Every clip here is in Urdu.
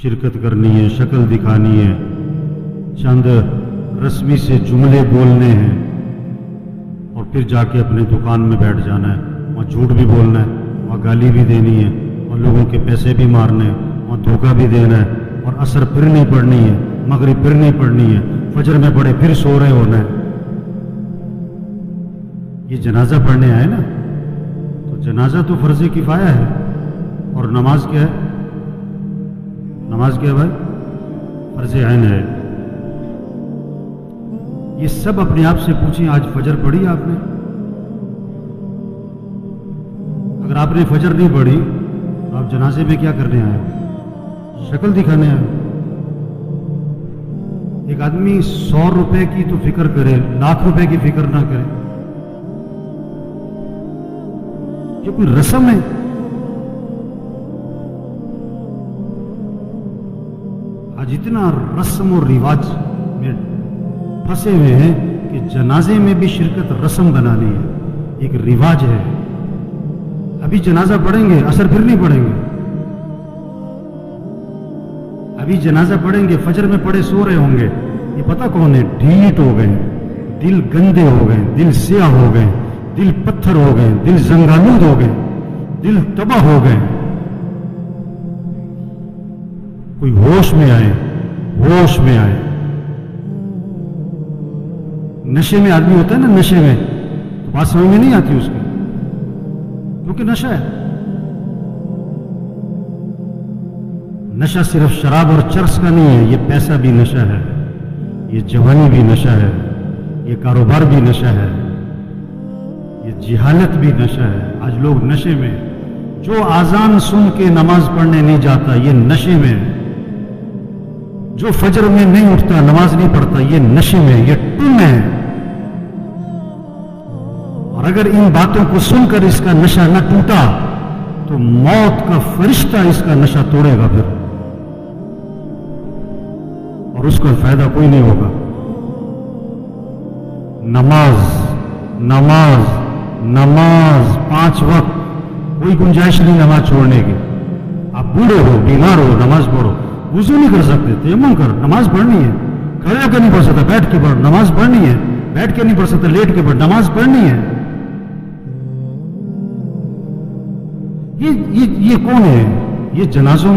شرکت کرنی ہے، شکل دکھانی ہے، چند رسمی سے جملے بولنے ہیں اور پھر جا کے اپنے دکان میں بیٹھ جانا ہے، وہاں جھوٹ بھی بولنا ہے، وہاں گالی بھی دینی ہے اور لوگوں کے پیسے بھی مارنے ہیں، وہاں دھوکہ بھی دینا ہے اور عصر پھر نہیں پڑھنی ہے، مغرب پھر نہیں پڑھنی ہے، فجر میں پڑھے پھر سو رہے ہونا ہے۔ یہ جنازہ پڑھنے آئے نا، تو جنازہ تو فرض کفایہ ہے، اور نماز کیا ہے؟ نماز کیا ہے بھائی؟ فرض عین ہے۔ یہ سب اپنے آپ سے پوچھیں، آج فجر پڑھی آپ نے؟ اگر آپ نے فجر نہیں پڑھی تو آپ جنازے میں کیا کرنے آئے ہو؟ شکل دکھانے آئے ہو؟ ایک آدمی 100 روپے کی تو فکر کرے، لاکھ روپے کی فکر نہ کرے، یہ کوئی رسم ہے؟ آج اتنا رسم اور رواج میں پھنسے ہوئے ہیں کہ جنازے میں بھی شرکت رسم بنانی ہے، ایک رواج ہے۔ ابھی جنازہ پڑھیں گے، عصر پھر نہیں پڑھیں گے، ابھی جنازہ پڑھیں گے، فجر میں پڑھے سو رہے ہوں گے، یہ پتہ کون ہے؟ ڈھیٹ ہو گئے، دل گندے ہو گئے، دل سیاہ ہو گئے، دل پتھر ہو گئے، دل زنگالود ہو گئے، دل تباہ ہو گئے۔ کوئی ہوش میں آئے، ہوش میں آئے۔ نشے میں آدمی ہوتا ہے نا، نشے میں تو بات سمجھ میں نہیں آتی اس کی، کیونکہ نشہ ہے۔ نشہ صرف شراب اور چرس کا نہیں ہے، یہ پیسہ بھی نشہ ہے، یہ جوانی بھی نشہ ہے، یہ کاروبار بھی نشہ ہے، یہ جہالت بھی نشہ ہے۔ آج لوگ نشے میں، جو اذان سن کے نماز پڑھنے نہیں جاتا یہ نشے میں، جو فجر میں نہیں اٹھتا نماز نہیں پڑھتا یہ نشے میں، یہ ٹن ہے۔ اور اگر ان باتوں کو سن کر اس کا نشہ نہ ٹوٹا تو موت کا فرشتہ اس کا نشہ توڑے گا پھر، اور اس کا فائدہ کوئی نہیں ہوگا۔ نماز نماز نماز 5 وقت، کوئی گنجائش نہیں نماز چھوڑنے کی۔ آپ بوڑھے ہو، بیمار ہو، نماز پڑھو۔ وضو نہیں کر سکتے، تیمم کر، نماز پڑھنی ہے۔ کھڑے ہو کے نہیں پڑھ سکتا، بیٹھ کے پڑھ، نماز پڑھنی ہے۔ بیٹھ کے نہیں پڑھ سکتا، لیٹ کے پڑھ، نماز پڑھنی ہے۔ یہ کون ہے؟ یہ جنازوں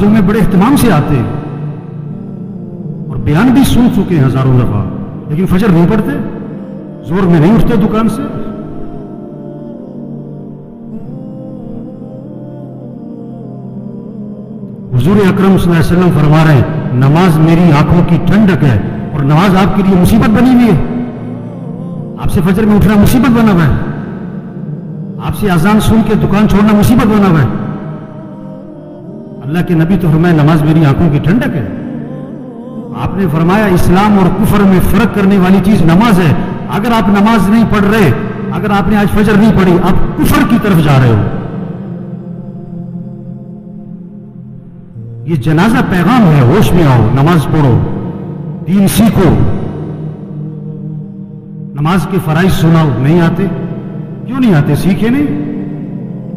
میں بڑے اہتمام سے آتے ہیں اور بیان بھی سن چکے ہیں ہزاروں دفعہ، لیکن فجر نہیں پڑھتے، زور میں نہیں اٹھتے دکان سے۔ حضور اکرم صلی اللہ علیہ وسلم فرما رہے ہیں نماز میری آنکھوں کی ٹھنڈک ہے، اور نماز آپ کے لیے مصیبت بنی ہوئی ہے۔ آپ سے فجر میں اٹھنا مصیبت بنا ہوا ہے، آپ سے اذان سن کے دکان چھوڑنا مصیبت بنا ہوا ہے۔ اللہ کے نبی تو فرمایا نماز میری آنکھوں کی ٹھنڈک ہے۔ آپ نے فرمایا اسلام اور کفر میں فرق کرنے والی چیز نماز ہے۔ اگر آپ نماز نہیں پڑھ رہے، اگر آپ نے آج فجر نہیں پڑھی، آپ کفر کی طرف جا رہے ہو۔ یہ جنازہ پیغام ہے، ہوش میں آؤ، نماز پڑھو، دین سیکھو۔ نماز کے فرائض سناؤ، نہیں آتے؟ کیوں نہیں آتے؟ سیکھے نہیں؟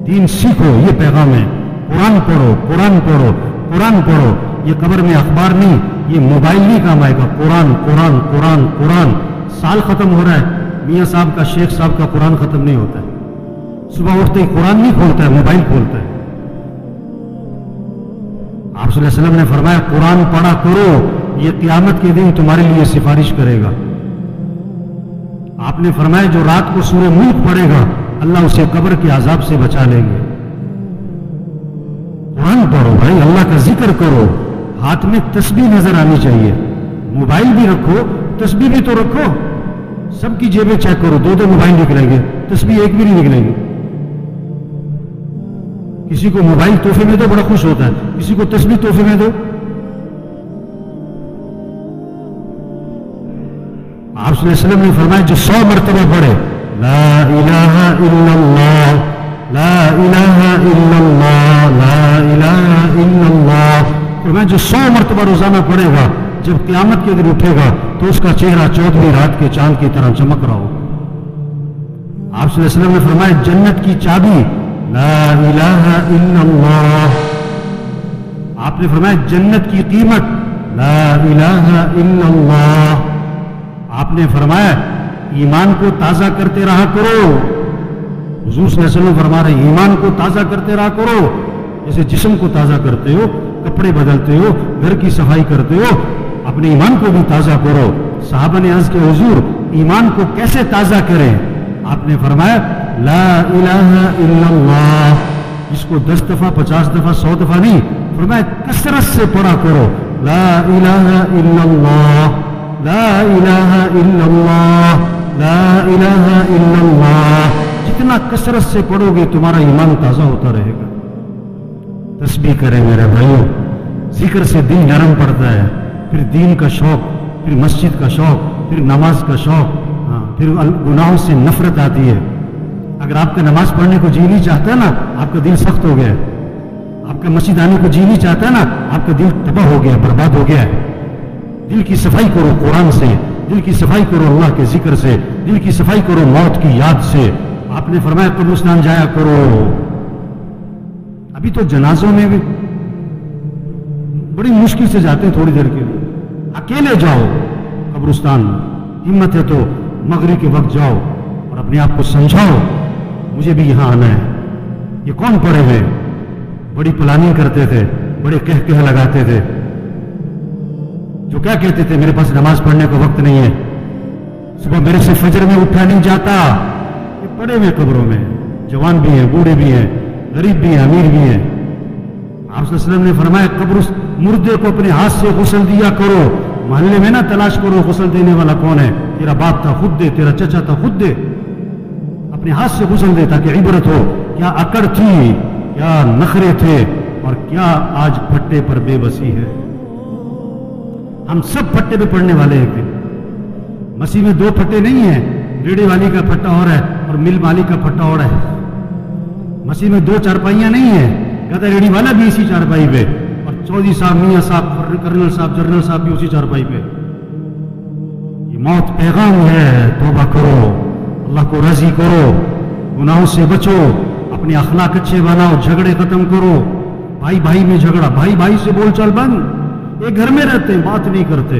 دین سیکھو، یہ پیغام ہے۔ قرآن پڑھو، قرآن پڑھو، قرآن پڑھو۔ یہ قبر میں اخبار نہیں، یہ موبائل نہیں کام آئے گا۔ قرآن قرآن قرآن قرآن۔ سال ختم ہو رہا ہے، میاں صاحب کا، شیخ صاحب کا قرآن ختم نہیں ہوتا ہے۔ صبح اٹھتے ہی قرآن نہیں کھولتا ہے، موبائل کھولتا ہے۔ آپ صلی اللہ علیہ وسلم نے فرمایا قرآن پڑھا کرو، یہ قیامت کے دن تمہارے لیے سفارش کرے گا۔ آپ نے فرمایا جو رات کو سورہ ملک پڑھے گا اللہ اسے قبر کے عذاب سے بچا لیں گے۔ قرآن پڑھو بھائی، اللہ کا ذکر کرو، ہاتھ میں تسبیح نظر آنی چاہیے۔ موبائل بھی رکھو، تسبیح بھی تو رکھو۔ سب کی جیبیں چیک کرو، 2 موبائل نکلیں گے، تسبیح ایک بھی نہیں نکلے گی۔ کسی کو موبائل تحفے میں دو، بڑا خوش ہوتا ہے، کسی کو تسبیح تحفے میں دو۔ آپ صلی اللہ علیہ وسلم نے فرمایا جو 100 مرتبہ پڑھے لا الہ الا اللہ، لا الہ الا اللہ، لا الہ الا اللہ، فرمایا جو 100 مرتبہ روزانہ پڑھے گا جب قیامت کے دن اٹھے گا تو اس کا چہرہ 14ویں رات کے چاند کی طرح چمک رہا ہو۔ آپ صلی اللہ علیہ وسلم نے فرمایا جنت کی چابی لا الہ الا اللہ، آپ نے فرمایا جنت کی قیمت لا الہ الا اللہ. آپ نے فرمایا ایمان کو تازہ کرتے رہا کرو. حضور صلی اللہ علیہ وسلم فرما رہے ایمان کو تازہ کرتے رہا کرو. جیسے جسم کو تازہ کرتے ہو, کپڑے بدلتے ہو, گھر کی صفائی کرتے ہو, اپنے ایمان کو بھی تازہ کرو. صحابہ نے عرض کیا حضور ایمان کو کیسے تازہ کریں؟ آپ نے فرمایا لا الہ الا اللہ. اس کو 10 دفعہ 50 دفعہ 100 دفعہ نہیں, فرمایا کثرت سے پڑھا کرو. لا الہ الا اللہ, لا الہ الا اللہ, لا الہ الا اللہ. جتنا کثرت سے پڑھو گے تمہارا ایمان تازہ ہوتا رہے گا. تسبیح کریں میرے بھائیوں, ذکر سے دل نرم پڑتا ہے, پھر دین کا شوق, پھر مسجد کا شوق, پھر نماز کا شوق, پھر گناہوں سے نفرت آتی ہے. اگر آپ کا نماز پڑھنے کو جی نہیں چاہتا نا, آپ کا دل سخت ہو گیا. آپ کا مسجد آنے کو جی نہیں چاہتا نا, آپ کا دل تباہ ہو گیا, برباد ہو گیا. دل کی صفائی کرو قرآن سے, دل کی صفائی کرو اللہ کے ذکر سے, دل کی صفائی کرو موت کی یاد سے. آپ نے فرمایا قبرستان جایا کرو. ابھی تو جنازوں میں بھی بڑی مشکل سے جاتے ہیں تھوڑی دیر کے لیے. اکیلے جاؤ قبرستان, ہمت ہے تو مغرب کے وقت جاؤ اور اپنے آپ کو سمجھاؤ مجھے بھی یہاں آنا ہے. یہ کون پڑے ہوئے بڑی پلاننگ کرتے تھے, بڑے کہہ لگاتے تھے, جو کیا کہتے تھے میرے پاس نماز پڑھنے کا وقت نہیں ہے, صبح میرے سے فجر میں اٹھا نہیں جاتا. یہ پڑے ہوئے قبروں میں, جوان بھی ہیں, بوڑھے بھی ہیں, غریب بھی ہیں, امیر بھی ہیں. آپ صلی اللہ علیہ وسلم نے فرمایا قبر مردے کو اپنے ہاتھ سے غسل دیا کرو. محلے میں نہ تلاش کرو غسل دینے والا کون ہے, تیرا باپ تھا خود دے, تیرا چچا تھا خود دے. اپنے ہاتھ سے غسل دے تاکہ عبرت ہو کیا اکڑ تھی, کیا نخرے تھے, اور کیا آج پھٹے پر بے بسی ہے. ہم سب پھٹے پہ پڑنے والے ہیں. مسیح میں 2 پھٹے نہیں ہیں, ریڑھی والی کا پھٹا اور ہے اور مل والی کا پھٹا اور ہے. مسیح میں 2 چارپائیاں نہیں ہیں, کہتا ریڑھی والا بھی اسی چارپائی پہ, اور چودھری صاحب, میاں صاحب, کرنل صاحب, جنرل صاحب بھی اسی چارپائی پہ. یہ موت پیغام ہے, توبہ کرو, اللہ کو راضی کرو, گناہوں سے بچو, اپنے اخلاق اچھے بناؤ, جھگڑے ختم کرو. بھائی بھائی میں جھگڑا, بھائی بھائی سے بول چال بند. ایک گھر میں رہتے ہیں, بات نہیں کرتے.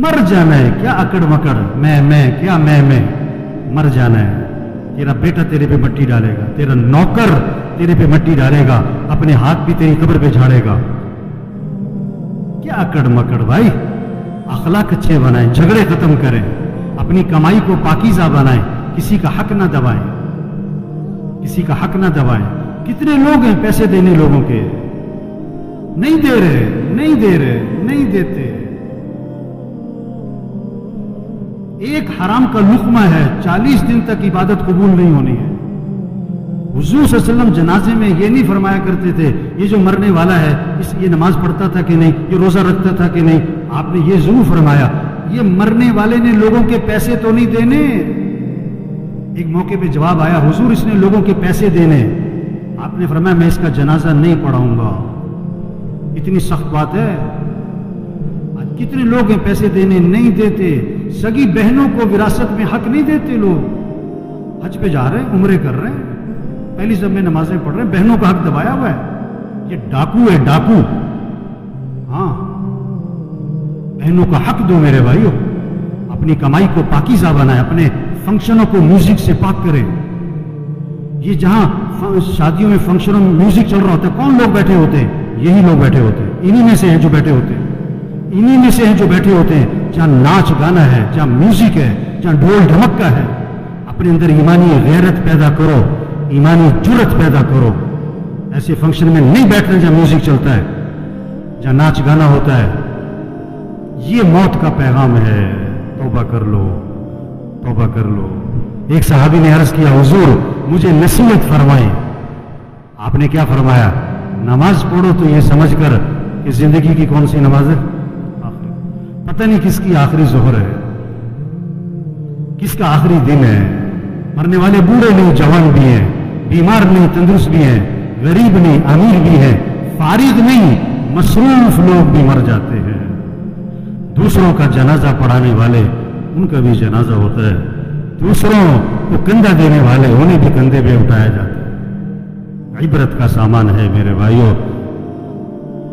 مر جانا ہے, کیا اکڑ مکڑ, میں کیا میں, مر جانا ہے. تیرا بیٹا تیرے پہ مٹی ڈالے گا, تیرا نوکر تیرے پہ مٹی ڈالے گا, اپنے ہاتھ بھی تیری قبر پہ جھاڑے گا. کیا اکڑ مکڑ بھائی. اخلاق اچھے بنائیں, جھگڑے ختم کریں, اپنی کمائی کو پاکیزہ بنائیں, کسی کا حق نہ دبائیں, کسی کا حق نہ دبائیں. کتنے لوگ ہیں پیسے دینے لوگوں کے, نہیں دے رہے, نہیں دے رہے, نہیں دیتے. ایک حرام کا لقمہ ہے, 40 دن تک عبادت قبول نہیں ہونی ہے. حضور صلی اللہ علیہ وسلم جنازے میں یہ نہیں فرمایا کرتے تھے یہ جو مرنے والا ہے یہ نماز پڑھتا تھا کہ نہیں, یہ روزہ رکھتا تھا کہ نہیں. آپ نے یہ ضرور فرمایا یہ مرنے والے نے لوگوں کے پیسے تو نہیں دینے. ایک موقع پہ جواب آیا, حضور اس نے لوگوں کے پیسے دینے. آپ نے فرمایا میں اس کا جنازہ نہیں پڑھاؤں گا. اتنی سخت بات ہے. آج کتنے لوگ ہیں پیسے دینے نہیں دیتے. سگی بہنوں کو وراثت میں حق نہیں دیتے. لوگ حج پہ جا رہے ہیں, عمرے کر رہے ہیں, پہلی سب میں نمازیں پڑھ رہے ہیں, بہنوں کا حق دبایا ہوا ہے. یہ ڈاکو ہے, ڈاکو. ہاں, بہنوں کا حق دو میرے بھائیوں. اپنی کمائی کو پاکیزہ بنائیں, اپنے فنکشنوں کو میوزک سے پاک کریں. یہ جہاں شادیوں میں فنکشنوں میں میوزک چل رہا ہوتا ہے, کون لوگ بیٹھے ہوتے ہیں؟ یہی لوگ بیٹھے ہوتے ہیں. انہی میں سے ہیں جو بیٹھے ہوتے ہیں, انہی میں سے ہیں جو بیٹھے ہوتے ہیں. جہاں ناچ گانا ہے, جہاں میوزک ہے, جہاں ڈھول ڈھمکا ہے, اپنے اندر ایمانی غیرت پیدا کرو, ایمانی جرت پیدا کرو. ایسے فنکشن میں نہیں بیٹھنا جہاں میوزک چلتا ہے, جہاں ناچ گانا ہوتا ہے. یہ موت کا پیغام ہے. توبہ کر لو, توبہ کر لو. ایک صحابی نے عرض کیا حضور مجھے نصیحت فرمائیں. آپ نے کیا فرمایا؟ نماز پڑھو تو یہ سمجھ کر کہ زندگی کی کون سی نماز ہے, پتہ نہیں کس کی آخری ظہر ہے, کس کا آخری دن ہے. مرنے والے بوڑھے نہیں, جوان بھی ہیں, بیمار نہیں, تندرست بھی ہیں, غریب نہیں, امیر بھی ہیں, فارغ نہیں, مصروف لوگ بھی مر جاتے ہیں. دوسروں کا جنازہ پڑھانے والے ان کا بھی جنازہ ہوتا ہے. دوسروں کو کندھا دینے والے انہیں بھی کندھے پہ اٹھایا جاتا ہے. عبرت کا سامان ہے میرے بھائیوں.